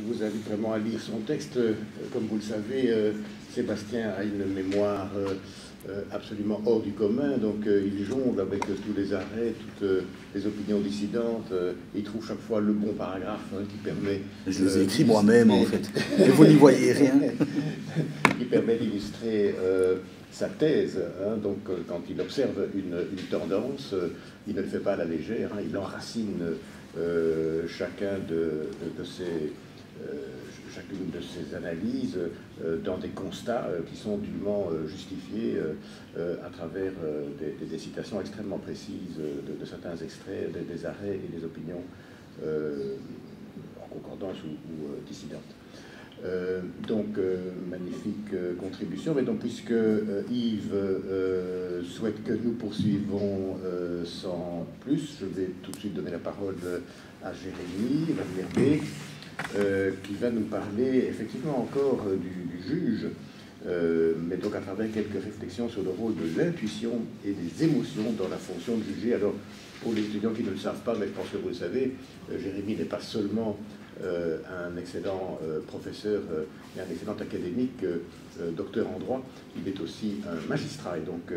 vous invite vraiment à lire son texte. Comme vous le savez, Sébastien a une mémoire absolument hors du commun, donc il jongle avec tous les arrêts, toutes les opinions dissidentes, il trouve chaque fois le bon paragraphe qui permet... Je les ai écrits moi-même, en fait, et vous n'y voyez rien. Qui permet d'illustrer sa thèse, hein, donc quand il observe une tendance, il ne le fait pas à la légère, hein, il enracine chacune de ces analyses dans des constats qui sont dûment justifiés à travers des citations extrêmement précises de certains extraits, des arrêts et des opinions en concordance ou dissidentes. Magnifique contribution. Mais donc, puisque Yves souhaite que nous poursuivons sans plus, je vais tout de suite donner la parole à Jérémy Valverde, qui va nous parler effectivement encore du juge, mais donc à travers quelques réflexions sur le rôle de l'intuition et des émotions dans la fonction de juger. Alors, pour les étudiants qui ne le savent pas, mais je pense que vous le savez, Jérémy n'est pas seulement un excellent professeur et un excellent académique, docteur en droit, il est aussi un magistrat, et donc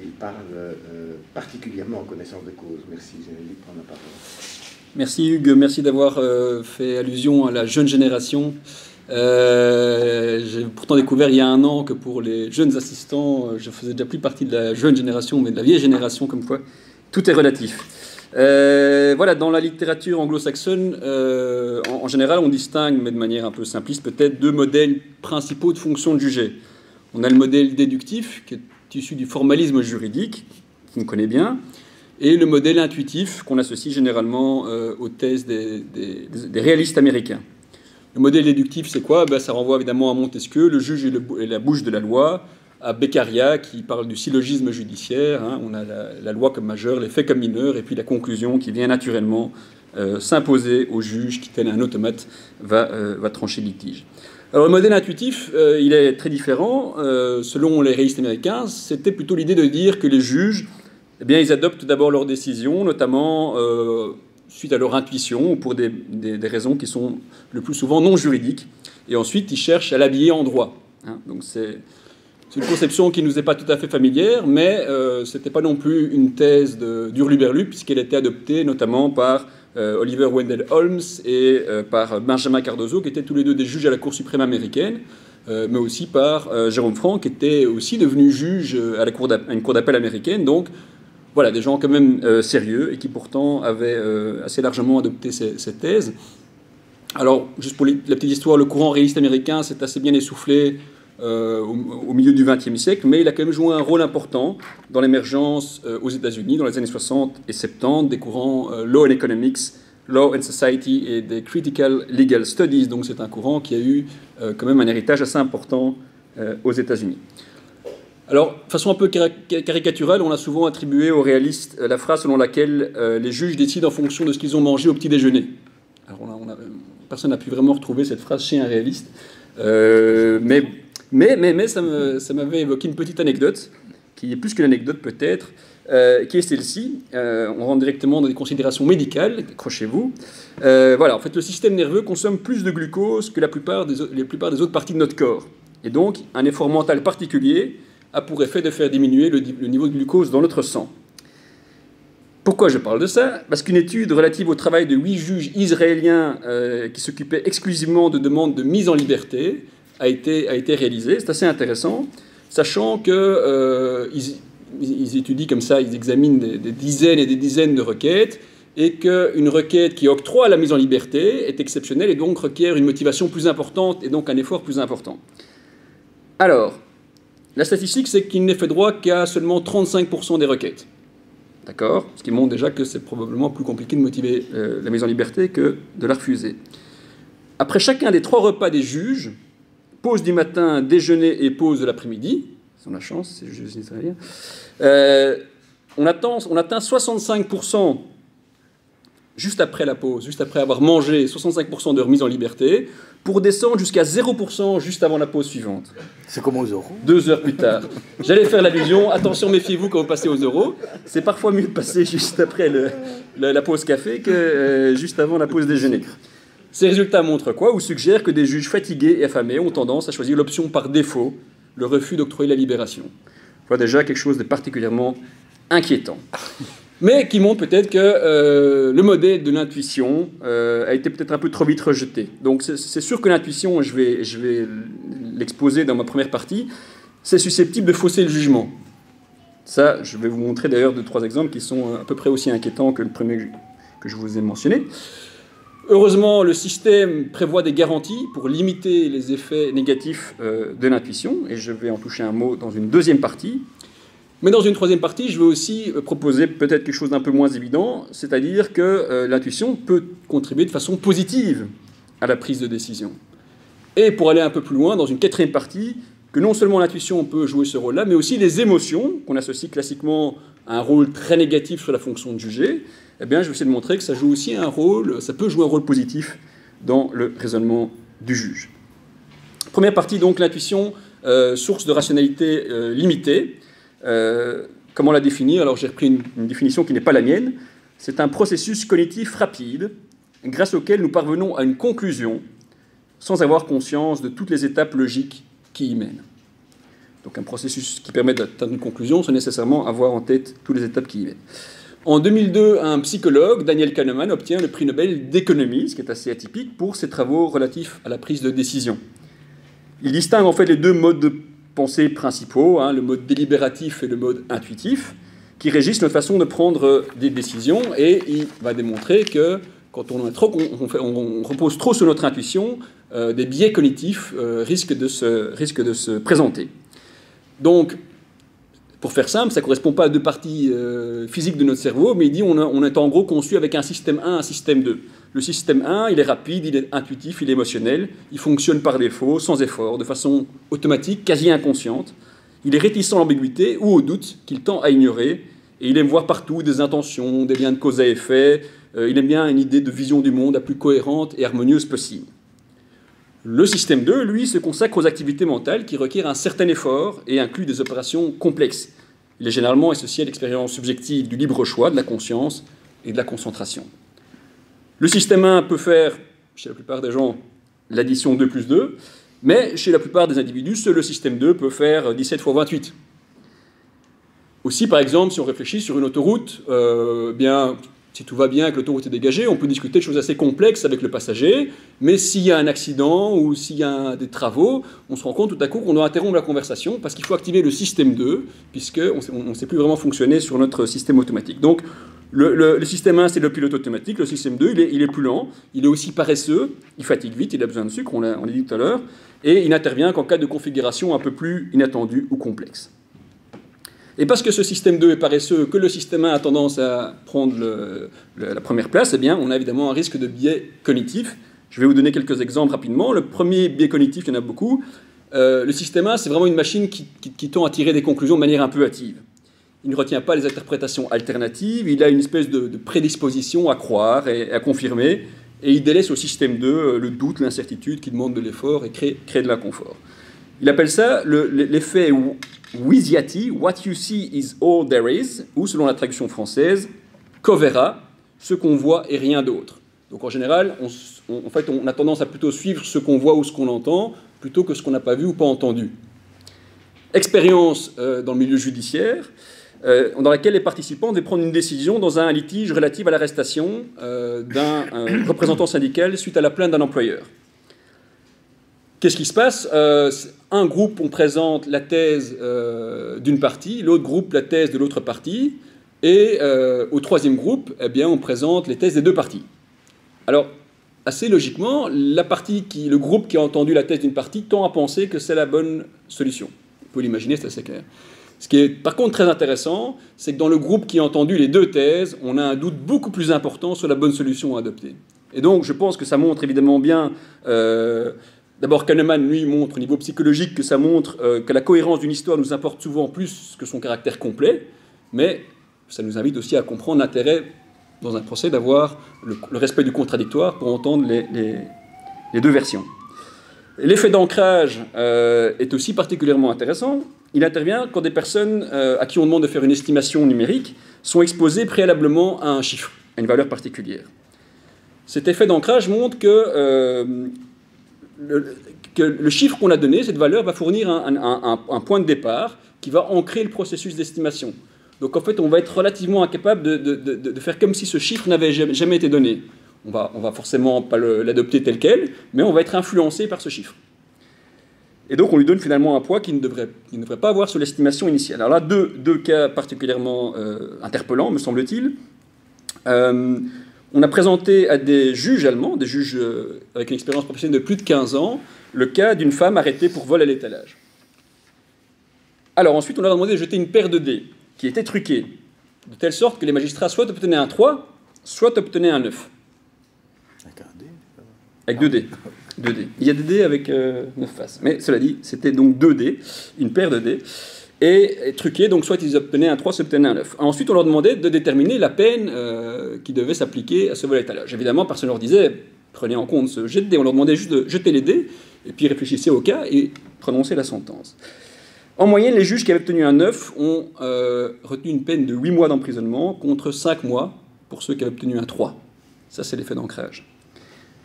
il parle particulièrement en connaissance de cause. Merci Jérémy de prendre la parole. Merci Hugues, merci d'avoir fait allusion à la jeune génération. J'ai pourtant découvert il y a un an que pour les jeunes assistants, je faisais déjà plus partie de la jeune génération, mais de la vieille génération, comme quoi tout est relatif. Voilà, dans la littérature anglo-saxonne, en général, on distingue, mais de manière un peu simpliste peut-être, deux modèles principaux de fonction de juger. On a le modèle déductif, qui est issu du formalisme juridique, qu'on connaît bien, et le modèle intuitif, qu'on associe généralement aux thèses des réalistes américains. Le modèle déductif, c'est quoi? Ça renvoie évidemment à Montesquieu, le juge est la bouche de la loi, à Beccaria, qui parle du syllogisme judiciaire. Hein. On a la loi comme majeure, les faits comme mineurs, et puis la conclusion qui vient naturellement s'imposer au juge qui, tel un automate, va trancher le litige. Alors le modèle intuitif, il est très différent. Selon les réalistes américains, c'était plutôt l'idée de dire que les juges, eh bien, ils adoptent d'abord leurs décisions, notamment suite à leur intuition, ou pour des raisons qui sont le plus souvent non juridiques, et ensuite ils cherchent à l'habiller en droit. Hein. Donc c'est une conception qui ne nous est pas tout à fait familière, mais ce n'était pas non plus une thèse d'Hurluberlu, puisqu'elle était adoptée notamment par Oliver Wendell Holmes et par Benjamin Cardozo, qui étaient tous les deux des juges à la Cour suprême américaine, mais aussi par Jérôme Franck, qui était aussi devenu juge à une cour d'appel américaine. Donc voilà, des gens quand même sérieux et qui pourtant avaient assez largement adopté ces thèses. Alors, juste pour la petite histoire, le courant réaliste américain s'est assez bien essoufflé au milieu du XXe siècle, mais il a quand même joué un rôle important dans l'émergence aux États-Unis, dans les années 60 et 70, des courants Law and Economics, Law and Society et des Critical Legal Studies. Donc c'est un courant qui a eu quand même un héritage assez important aux États-Unis. Alors, de façon un peu caricaturale, on a souvent attribué aux réalistes la phrase selon laquelle les juges décident en fonction de ce qu'ils ont mangé au petit déjeuner. Alors, personne n'a pu vraiment retrouver cette phrase chez un réaliste, mais ça m'avait évoqué une petite anecdote, qui est plus qu'une anecdote peut-être, qui est celle-ci. On rentre directement dans des considérations médicales, accrochez-vous. Voilà, en fait, le système nerveux consomme plus de glucose que la plupart des autres parties de notre corps. Et donc, un effort mental particulier a pour effet de faire diminuer le niveau de glucose dans notre sang. Pourquoi je parle de ça? Parce qu'une étude relative au travail de 8 juges israéliens qui s'occupaient exclusivement de demandes de mise en liberté a été réalisée. C'est assez intéressant, sachant qu'ils étudient comme ça, ils examinent des dizaines et des dizaines de requêtes, et qu'une requête qui octroie la mise en liberté est exceptionnelle et donc requiert une motivation plus importante et donc un effort plus important. Alors, la statistique, c'est qu'il n'est fait droit qu'à seulement 35% des requêtes. D'accord? Ce qui montre déjà que c'est probablement plus compliqué de motiver la mise en liberté que de la refuser. Après chacun des 3 repas des juges, pause du matin, déjeuner et pause de l'après-midi, ils ont la chance, c'est juges israéliens, on atteint 65% juste après la pause, juste après avoir mangé, 65% de remise en liberté, pour descendre jusqu'à 0% juste avant la pause suivante. C'est comme aux euros. 2 heures plus tard. J'allais faire l'allusion, attention, méfiez-vous quand vous passez aux euros. C'est parfois mieux de passer juste après la pause café que juste avant la pause déjeuner. Ces résultats montrent quoi? Ou suggèrent que des juges fatigués et affamés ont tendance à choisir l'option par défaut, le refus d'octroyer la libération. Voilà déjà quelque chose de particulièrement inquiétant. Mais qui montre peut-être que le modèle de l'intuition a été peut-être un peu trop vite rejeté. Donc c'est sûr que l'intuition, je vais l'exposer dans ma première partie, c'est susceptible de fausser le jugement. Ça, je vais vous montrer d'ailleurs 2-3 exemples qui sont à peu près aussi inquiétants que le premier que je vous ai mentionné. Heureusement, le système prévoit des garanties pour limiter les effets négatifs de l'intuition, et je vais en toucher un mot dans une deuxième partie. Mais dans une troisième partie, je vais aussi proposer peut-être quelque chose d'un peu moins évident, c'est-à-dire que l'intuition peut contribuer de façon positive à la prise de décision. Et pour aller un peu plus loin, dans une quatrième partie, que non seulement l'intuition peut jouer ce rôle-là, mais aussi les émotions, qu'on associe classiquement à un rôle très négatif sur la fonction de juger, eh bien, je vais essayer de montrer que ça joue aussi un rôle, ça peut jouer un rôle positif dans le raisonnement du juge. Première partie, donc, l'intuition, source de rationalité limitée. Comment la définir? Alors j'ai repris une définition qui n'est pas la mienne. C'est un processus cognitif rapide grâce auquel nous parvenons à une conclusion sans avoir conscience de toutes les étapes logiques qui y mènent. Donc un processus qui permet d'atteindre une conclusion sans nécessairement avoir en tête toutes les étapes qui y mènent. En 2002, un psychologue, Daniel Kahneman, obtient le prix Nobel d'économie, ce qui est assez atypique, pour ses travaux relatifs à la prise de décision. Il distingue en fait les deux modes de pensée principaux, le mode délibératif et le mode intuitif, qui régissent notre façon de prendre des décisions, et il va démontrer que quand on repose trop sur notre intuition, des biais cognitifs risquent de se présenter. Donc, pour faire simple, ça ne correspond pas à deux parties physiques de notre cerveau, mais il dit on est en gros conçu avec un système 1, un système 2. Le système 1, il est rapide, il est intuitif, il est émotionnel, il fonctionne par défaut, sans effort, de façon automatique, quasi inconsciente. Il est réticent à l'ambiguïté ou au doute qu'il tend à ignorer, et il aime voir partout des intentions, des liens de cause à effet, il aime bien une idée de vision du monde la plus cohérente et harmonieuse possible. Le système 2, lui, se consacre aux activités mentales qui requièrent un certain effort et incluent des opérations complexes. Il est généralement associé à l'expérience subjective du libre choix, de la conscience et de la concentration. Le système 1 peut faire, chez la plupart des gens, l'addition 2 plus 2, mais chez la plupart des individus, seul le système 2 peut faire 17 fois 28. Aussi, par exemple, si on réfléchit sur une autoroute, si tout va bien et que l'autoroute est dégagée, on peut discuter de choses assez complexes avec le passager, mais s'il y a un accident ou s'il y a des travaux, on se rend compte tout à coup qu'on doit interrompre la conversation parce qu'il faut activer le système 2, puisqu'on ne sait plus vraiment fonctionner sur notre système automatique. Donc, le système 1, c'est le pilote automatique. Le système 2, il est plus lent. Il est aussi paresseux. Il fatigue vite. Il a besoin de sucre, on l'a dit tout à l'heure. Et il n'intervient qu'en cas de configuration un peu plus inattendue ou complexe. Et parce que ce système 2 est paresseux, que le système 1 a tendance à prendre la première place, eh bien, on a évidemment un risque de biais cognitif. Je vais vous donner quelques exemples rapidement. Le premier biais cognitif, il y en a beaucoup. Le système 1, c'est vraiment une machine qui tend à tirer des conclusions de manière un peu hâtive. Il ne retient pas les interprétations alternatives, il a une espèce de prédisposition à croire et à confirmer, et il délaisse au système 2 le doute, l'incertitude qui demande de l'effort et crée de l'inconfort. Il appelle ça l'effet Wysiati, what you see is all there is, ou selon la traduction française, covera, ce qu'on voit et rien d'autre. Donc en général, on a tendance à plutôt suivre ce qu'on voit ou ce qu'on entend, plutôt que ce qu'on n'a pas vu ou pas entendu. Expérience dans le milieu judiciaire, dans laquelle les participants devaient prendre une décision dans un litige relatif à l'arrestation d'un représentant syndical suite à la plainte d'un employeur. Qu'est-ce qui se passe? Un groupe, on présente la thèse d'une partie, l'autre groupe, la thèse de l'autre partie, et au troisième groupe, eh bien, on présente les thèses des deux parties. Alors, assez logiquement, le groupe qui a entendu la thèse d'une partie tend à penser que c'est la bonne solution. On peut l'imaginer, c'est assez clair. Ce qui est par contre très intéressant, c'est que dans le groupe qui a entendu les deux thèses, on a un doute beaucoup plus important sur la bonne solution à adopter. Et donc, je pense que ça montre évidemment bien... D'abord, Kahneman, lui, montre au niveau psychologique que ça montre que la cohérence d'une histoire nous importe souvent plus que son caractère complet, mais ça nous invite aussi à comprendre l'intérêt, dans un procès, d'avoir le respect du contradictoire pour entendre les deux versions. L'effet d'ancrage est aussi particulièrement intéressant. Il intervient quand des personnes à qui on demande de faire une estimation numérique sont exposées préalablement à un chiffre, à une valeur particulière. Cet effet d'ancrage montre que le chiffre qu'on a donné, cette valeur, va fournir un point de départ qui va ancrer le processus d'estimation. Donc en fait, on va être relativement incapable de faire comme si ce chiffre n'avait jamais été donné. On va forcément pas l'adopter tel quel, mais on va être influencé par ce chiffre. Et donc on lui donne finalement un poids qu'il ne devrait pas avoir sur l'estimation initiale. Alors là, deux cas particulièrement interpellants, me semble-t-il. On a présenté à des juges allemands, des juges avec une expérience professionnelle de plus de 15 ans, le cas d'une femme arrêtée pour vol à l'étalage. Alors ensuite, on leur a demandé de jeter une paire de dés qui était truquée, de telle sorte que les magistrats soit obtenaient un 3, soit obtenaient un 9. Avec un dé? Avec 2 dés. 2 dés. Il y a des dés avec 9 faces. Mais cela dit, c'était donc 2 dés, une paire de dés, et truqués, donc soit ils obtenaient un 3, soit ils obtenaient un 9. Ensuite, on leur demandait de déterminer la peine qui devait s'appliquer à ce vol à l'étalage. Évidemment, personne ne leur disait, prenez en compte ce jet de dés, on leur demandait juste de jeter les dés, et puis réfléchissez au cas et prononcez la sentence. En moyenne, les juges qui avaient obtenu un 9 ont retenu une peine de 8 mois d'emprisonnement contre 5 mois pour ceux qui avaient obtenu un 3. Ça, c'est l'effet d'ancrage.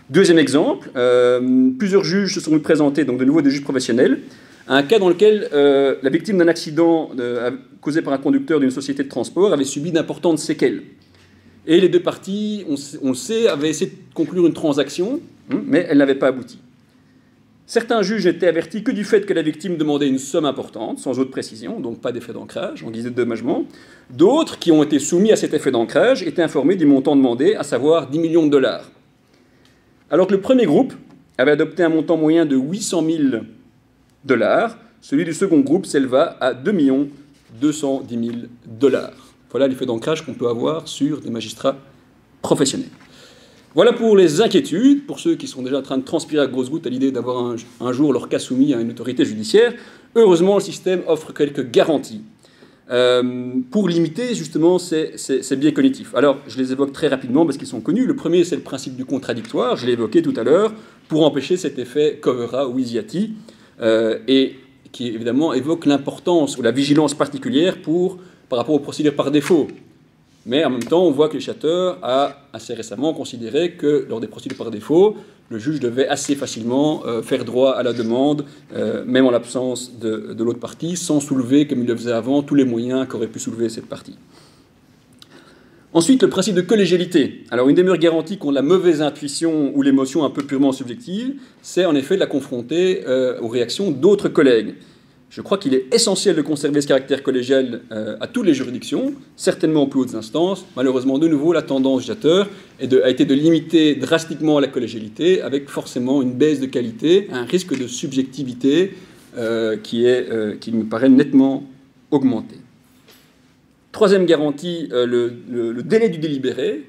Deuxième exemple, plusieurs juges se sont vus présenter, donc de nouveau des juges professionnels, à un cas dans lequel la victime d'un accident causé par un conducteur d'une société de transport avait subi d'importantes séquelles. Et les deux parties, on le sait, avaient essayé de conclure une transaction, mais elle n'avait pas abouti. Certains juges n'étaient avertis que du fait que la victime demandait une somme importante, sans autre précision, donc pas d'effet d'ancrage, en guise de dédommagement. D'autres, qui ont été soumis à cet effet d'ancrage, étaient informés du montant demandé, à savoir 10 millions de dollars. Alors que le premier groupe avait adopté un montant moyen de 800 000 dollars, celui du second groupe s'éleva à 2 210 000 dollars. Voilà l'effet d'ancrage qu'on peut avoir sur des magistrats professionnels. Voilà pour les inquiétudes, pour ceux qui sont déjà en train de transpirer à grosses gouttes à l'idée d'avoir un jour leur cas soumis à une autorité judiciaire. Heureusement, le système offre quelques garanties pour limiter justement ces biais cognitifs. Alors, je les évoque très rapidement parce qu'ils sont connus. Le premier, c'est le principe du contradictoire, je l'ai évoqué tout à l'heure, pour empêcher cet effet Covera ou Isiati, et qui évidemment évoque l'importance ou la vigilance particulière par rapport aux procédures par défaut. Mais en même temps, on voit que le Chater a assez récemment considéré que lors des procédures par défaut, le juge devait assez facilement faire droit à la demande, même en l'absence de l'autre partie, sans soulever, comme il le faisait avant, tous les moyens qu'aurait pu soulever cette partie. Ensuite, le principe de collégialité. Alors, une des meilleures garanties contre la mauvaise intuition ou l'émotion un peu purement subjective, c'est en effet de la confronter aux réactions d'autres collègues. Je crois qu'il est essentiel de conserver ce caractère collégial à toutes les juridictions, certainement aux plus hautes instances. Malheureusement, de nouveau, la tendance du Chater a été de limiter drastiquement la collégialité, avec forcément une baisse de qualité, un risque de subjectivité qui me paraît nettement augmenté. Troisième garantie, le délai du délibéré.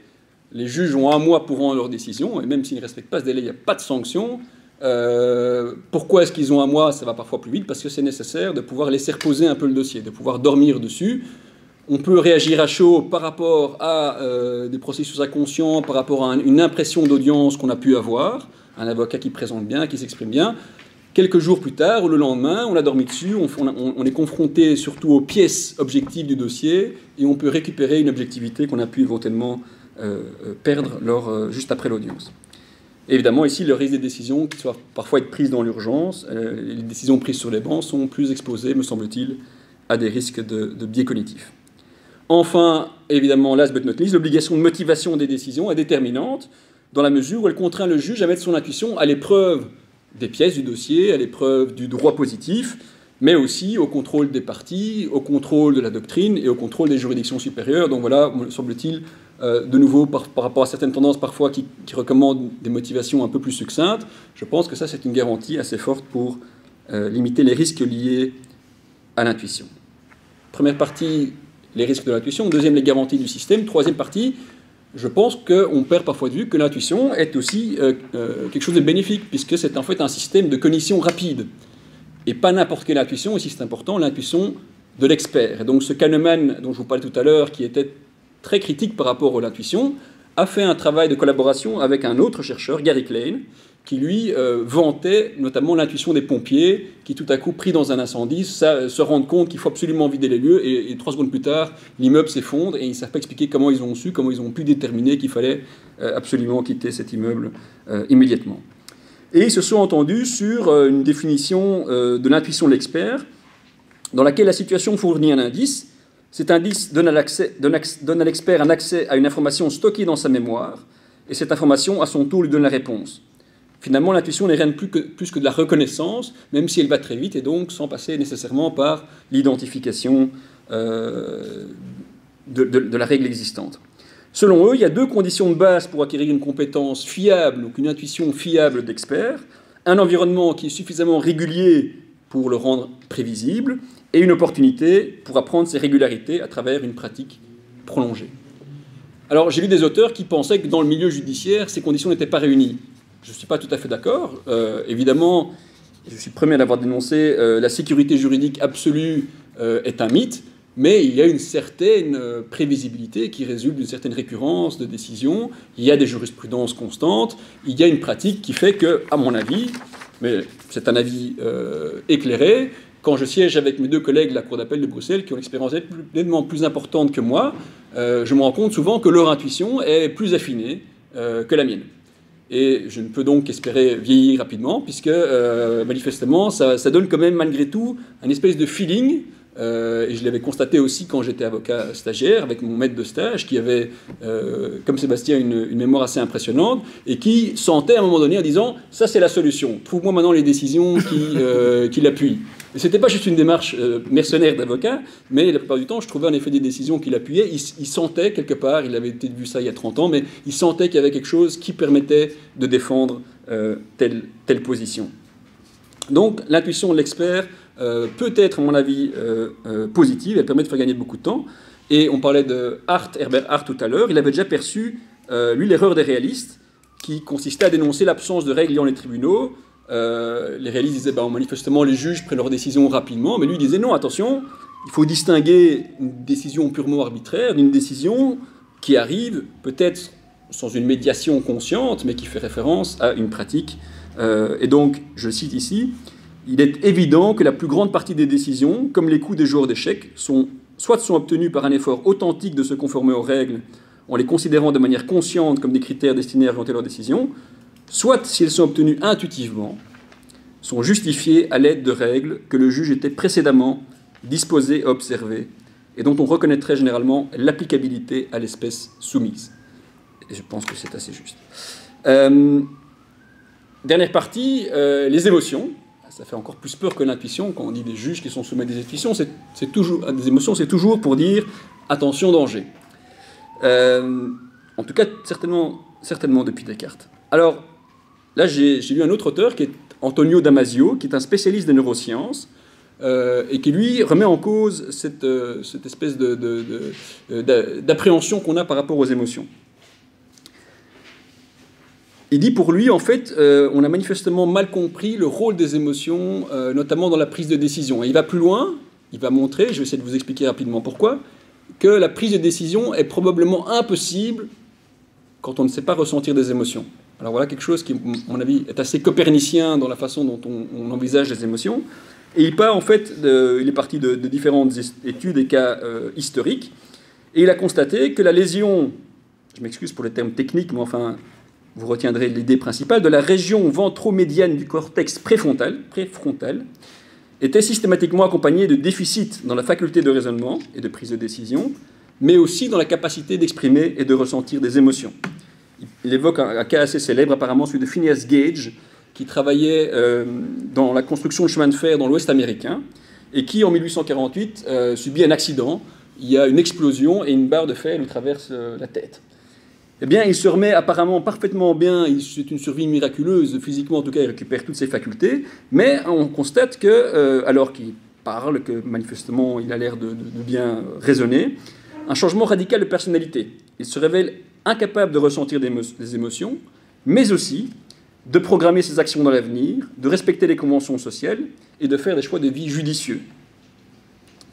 Les juges ont 1 mois pour rendre leur décision, et même s'ils ne respectent pas ce délai, il n'y a pas de sanction. Pourquoi est-ce qu'ils ont 1 mois? Ça va parfois plus vite, parce que c'est nécessaire de pouvoir laisser reposer un peu le dossier, de pouvoir dormir dessus. On peut réagir à chaud par rapport à des processus inconscients, par rapport à une impression d'audience qu'on a pu avoir, un avocat qui présente bien, qui s'exprime bien. Quelques jours plus tard, ou le lendemain, on a dormi dessus, on est confronté surtout aux pièces objectives du dossier, et on peut récupérer une objectivité qu'on a pu éventuellement perdre juste après l'audience. Évidemment, ici, le risque des décisions qui doivent parfois être prises dans l'urgence, les décisions prises sur les bancs sont plus exposées, me semble-t-il, à des risques de biais cognitifs. Enfin, évidemment, last but not least, l'obligation de motivation des décisions est déterminante dans la mesure où elle contraint le juge à mettre son intuition à l'épreuve des pièces du dossier, à l'épreuve du droit positif, mais aussi au contrôle des parties, au contrôle de la doctrine et au contrôle des juridictions supérieures. Donc voilà, me semble-t-il, de nouveau, par rapport à certaines tendances parfois qui recommandent des motivations un peu plus succinctes, je pense que ça, c'est une garantie assez forte pour limiter les risques liés à l'intuition. Première partie, les risques de l'intuition. Deuxième, les garanties du système. Troisième partie, je pense qu'on perd parfois de vue que l'intuition est aussi quelque chose de bénéfique, puisque c'est en fait un système de cognition rapide. Et pas n'importe quelle intuition, ici c'est important, l'intuition de l'expert. Et donc ce Kahneman, dont je vous parlais tout à l'heure, qui était très critique par rapport à l'intuition, a fait un travail de collaboration avec un autre chercheur, Gary Klein, qui lui vantait notamment l'intuition des pompiers, qui tout à coup, pris dans un incendie, se rendent compte qu'il faut absolument vider les lieux, et 3 secondes plus tard, l'immeuble s'effondre, et ils ne savent pas expliquer comment ils ont su, comment ils ont pu déterminer qu'il fallait absolument quitter cet immeuble immédiatement. Et ils se sont entendus sur une définition de l'intuition de l'expert, dans laquelle la situation fournit un indice. Cet indice donne à l'expert un accès à une information stockée dans sa mémoire, et cette information, à son tour, lui donne la réponse. Finalement, l'intuition n'est rien de plus que de la reconnaissance, même si elle va très vite, et donc sans passer nécessairement par l'identification de la règle existante. Selon eux, il y a 2 conditions de base pour acquérir une compétence fiable, donc une intuition fiable d'expert: un environnement qui est suffisamment régulier pour le rendre prévisible, et une opportunité pour apprendre ces régularités à travers une pratique prolongée. Alors, j'ai lu des auteurs qui pensaient que dans le milieu judiciaire, ces conditions n'étaient pas réunies. Je ne suis pas tout à fait d'accord. Évidemment, je suis le premier à l'avoir dénoncé, la sécurité juridique absolue est un mythe, mais il y a une certaine prévisibilité qui résulte d'une certaine récurrence de décisions. Il y a des jurisprudences constantes. Il y a une pratique qui fait que, à mon avis, mais c'est un avis éclairé, quand je siège avec mes 2 collègues de la Cour d'appel de Bruxelles qui ont l'expérience nettement plus importante que moi, je me rends compte souvent que leur intuition est plus affinée que la mienne. Et je ne peux donc qu'espérer vieillir rapidement, puisque manifestement, ça donne quand même malgré tout un espèce de feeling, et je l'avais constaté aussi quand j'étais avocat stagiaire, avec mon maître de stage, qui avait, comme Sébastien, une mémoire assez impressionnante, et qui sentait à un moment donné en disant « ça c'est la solution, trouve-moi maintenant les décisions qui l'appuient ». Et ce n'était pas juste une démarche mercenaire d'avocat, mais la plupart du temps, je trouvais en effet des décisions qui l'appuyaient. Il sentait quelque part, il avait peut-être vu ça il y a 30 ans, mais il sentait qu'il y avait quelque chose qui permettait de défendre telle position. Donc l'intuition de l'expert peut être, à mon avis, positive, elle permet de faire gagner beaucoup de temps. Et on parlait de Herbert Hart tout à l'heure, il avait déjà perçu, lui, l'erreur des réalistes, qui consistait à dénoncer l'absence de règles liant les tribunaux. Les réalistes disaient manifestement les juges prennent leurs décisions rapidement, mais lui disait non, attention, il faut distinguer une décision purement arbitraire d'une décision qui arrive peut-être sans une médiation consciente, mais qui fait référence à une pratique. Et donc, je cite ici, il est évident que la plus grande partie des décisions, comme les coups des joueurs d'échecs, sont obtenues par un effort authentique de se conformer aux règles, en les considérant de manière consciente comme des critères destinés à orienter leurs décisions, soit, si elles sont obtenues intuitivement, sont justifiées à l'aide de règles que le juge était précédemment disposé à observer et dont on reconnaîtrait généralement l'applicabilité à l'espèce soumise. Et je pense que c'est assez juste. Dernière partie, les émotions. Ça fait encore plus peur que l'intuition. Quand on dit des juges qui sont soumis à des intuitions, des émotions, c'est toujours pour dire « attention, danger ». En tout cas, certainement depuis Descartes. Alors, là, j'ai lu un autre auteur qui est Antonio Damasio, qui est un spécialiste des neurosciences, et qui, lui, remet en cause cette espèce d'appréhension qu'on a par rapport aux émotions. Il dit, pour lui, en fait, on a manifestement mal compris le rôle des émotions, notamment dans la prise de décision. Et il va plus loin, il va montrer, je vais essayer de vous expliquer rapidement pourquoi, que la prise de décision est probablement impossible quand on ne sait pas ressentir des émotions. Alors voilà quelque chose qui, à mon avis, est assez copernicien dans la façon dont on envisage les émotions. Et il part, en fait, il est parti de différentes études et cas historiques, et il a constaté que la lésion, je m'excuse pour les termes techniques, mais enfin, vous retiendrez l'idée principale, de la région ventromédiane du cortex préfrontal, était systématiquement accompagnée de déficits dans la faculté de raisonnement et de prise de décision, mais aussi dans la capacité d'exprimer et de ressentir des émotions. Il évoque un cas assez célèbre, apparemment celui de Phineas Gage, qui travaillait dans la construction de chemins de fer dans l'Ouest américain, et qui, en 1848, subit un accident. Il y a une explosion et une barre de fer lui traverse la tête. Eh bien, il se remet apparemment parfaitement bien, c'est une survie miraculeuse, physiquement en tout cas, il récupère toutes ses facultés, mais on constate que, alors qu'il parle, que manifestement il a l'air de bien raisonner, un changement radical de personnalité. Il se révèle incapable de ressentir des émotions, mais aussi de programmer ses actions dans l'avenir, de respecter les conventions sociales et de faire des choix de vie judicieux.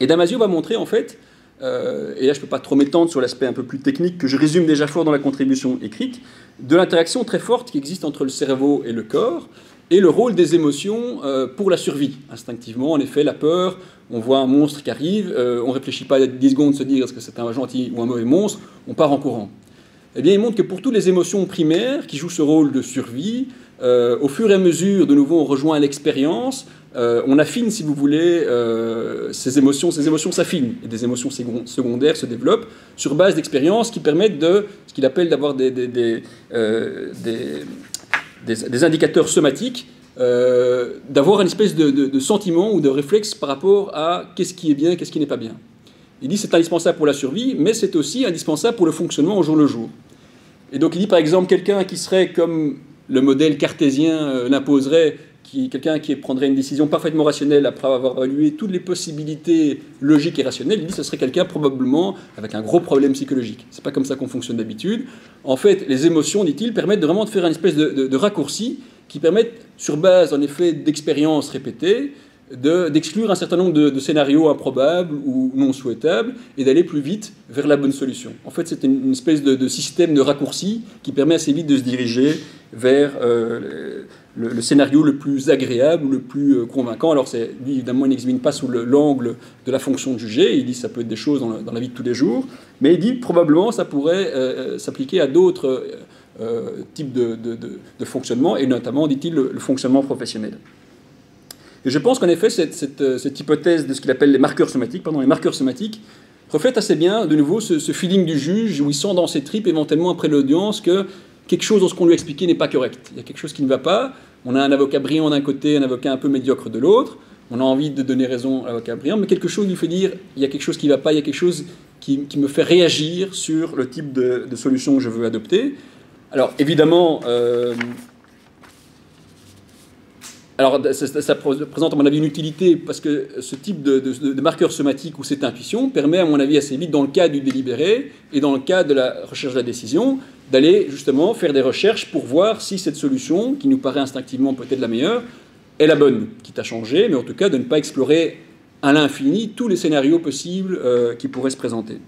Et Damasio va montrer en fait et là je ne peux pas trop m'étendre sur l'aspect un peu plus technique que je résume déjà fort dans la contribution écrite, de l'interaction très forte qui existe entre le cerveau et le corps, et le rôle des émotions pour la survie. Instinctivement, en effet, la peur, on voit un monstre qui arrive, on ne réfléchit pas 10 secondes se dire est-ce que c'est un gentil ou un mauvais monstre, on part en courant. Eh bien, il montre que pour toutes les émotions primaires qui jouent ce rôle de survie, au fur et à mesure, de nouveau, on rejoint l'expérience, on affine, si vous voulez, ces émotions s'affinent, et des émotions secondaires se développent sur base d'expériences qui permettent de, ce qu'il appelle d'avoir des indicateurs somatiques, d'avoir une espèce de sentiment ou de réflexe par rapport à qu'est-ce qui est bien, qu'est-ce qui n'est pas bien. Il dit que c'est indispensable pour la survie, mais c'est aussi indispensable pour le fonctionnement au jour le jour. Et donc il dit par exemple quelqu'un qui serait comme le modèle cartésien l'imposerait, quelqu'un qui prendrait une décision parfaitement rationnelle après avoir évalué toutes les possibilités logiques et rationnelles, il dit que ce serait quelqu'un probablement avec un gros problème psychologique. C'est pas comme ça qu'on fonctionne d'habitude. En fait, les émotions, dit-il, permettent vraiment de faire une espèce de raccourci qui permettent, sur base en effet d'expériences répétées, d'exclure un certain nombre de scénarios improbables ou non souhaitables et d'aller plus vite vers la bonne solution. En fait, c'est une espèce de système de raccourci qui permet assez vite de se diriger vers le scénario le plus agréable ou le plus convaincant. Alors, lui, évidemment, il n'examine pas sous l'angle de la fonction de juger. Il dit que ça peut être des choses dans la vie de tous les jours. Mais il dit probablement ça pourrait s'appliquer à d'autres types de fonctionnement, et notamment, dit-il, le fonctionnement professionnel. Et je pense qu'en effet, cette hypothèse de ce qu'il appelle les marqueurs somatiques, reflète assez bien, de nouveau, ce feeling du juge où il sent dans ses tripes, éventuellement après l'audience, que quelque chose dans ce qu'on lui a expliqué n'est pas correct. Il y a quelque chose qui ne va pas. On a un avocat brillant d'un côté, un avocat un peu médiocre de l'autre. On a envie de donner raison à l'avocat brillant, mais quelque chose lui fait dire il y a quelque chose qui ne va pas, il y a quelque chose qui me fait réagir sur le type de solution que je veux adopter. Alors, évidemment... Alors, ça présente, à mon avis, une utilité parce que ce type de marqueur somatique ou cette intuition permet, à mon avis, assez vite, dans le cas du délibéré et dans le cas de la recherche de la décision, d'aller justement faire des recherches pour voir si cette solution, qui nous paraît instinctivement peut-être la meilleure, est la bonne, quitte à changer, mais en tout cas de ne pas explorer à l'infini tous les scénarios possibles qui pourraient se présenter.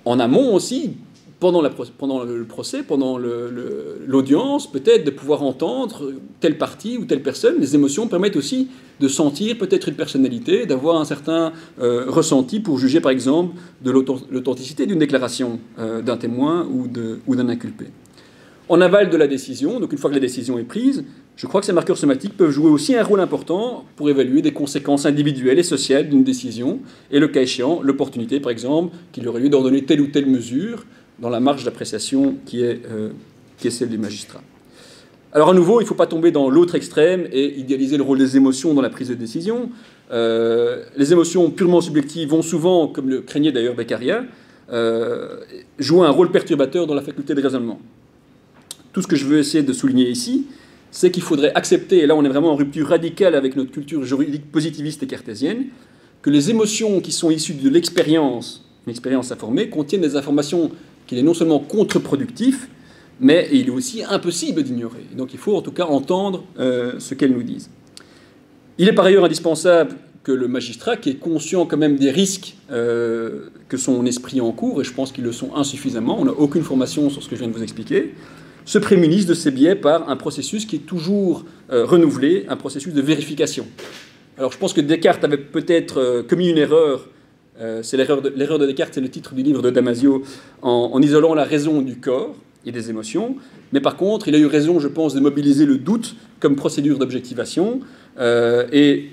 En amont aussi, pendant le procès, pendant l'audience, peut-être de pouvoir entendre telle partie ou telle personne. Les émotions permettent aussi de sentir peut-être une personnalité, d'avoir un certain ressenti pour juger par exemple de l'authenticité d'une déclaration d'un témoin ou d'un inculpé. En aval de la décision, donc une fois que la décision est prise, je crois que ces marqueurs somatiques peuvent jouer aussi un rôle important pour évaluer des conséquences individuelles et sociales d'une décision, et le cas échéant, l'opportunité par exemple qu'il aurait lieu d'ordonner telle ou telle mesure dans la marge d'appréciation qui est celle du magistrat. Alors à nouveau, il ne faut pas tomber dans l'autre extrême et idéaliser le rôle des émotions dans la prise de décision. Les émotions purement subjectives vont souvent, comme le craignait d'ailleurs Beccaria, jouer un rôle perturbateur dans la faculté de raisonnement. Tout ce que je veux essayer de souligner ici, c'est qu'il faudrait accepter, et là on est vraiment en rupture radicale avec notre culture juridique positiviste et cartésienne, que les émotions qui sont issues de l'expérience, une expérience informée, contiennent des informations qu'il est non seulement contre-productif, mais il est aussi impossible d'ignorer. Donc il faut en tout cas entendre ce qu'elles nous disent. Il est par ailleurs indispensable que le magistrat, qui est conscient quand même des risques que son esprit encourt, et je pense qu'ils le sont insuffisamment, on n'a aucune formation sur ce que je viens de vous expliquer, se prémunisse de ces biais par un processus qui est toujours renouvelé, un processus de vérification. Alors je pense que Descartes avait peut-être commis une erreur. C'est l'erreur de Descartes, c'est le titre du livre de Damasio, en isolant la raison du corps et des émotions. Mais par contre, il a eu raison, je pense, de mobiliser le doute comme procédure d'objectivation. Et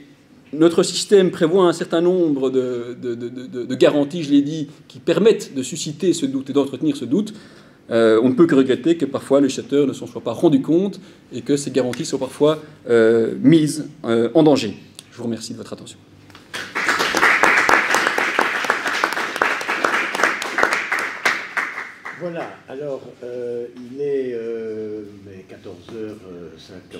notre système prévoit un certain nombre de garanties, je l'ai dit, qui permettent de susciter ce doute et d'entretenir ce doute. On ne peut que regretter que parfois le législateur ne s'en soit pas rendu compte et que ces garanties soient parfois mises en danger. Je vous remercie de votre attention. Voilà, alors il est 14h50.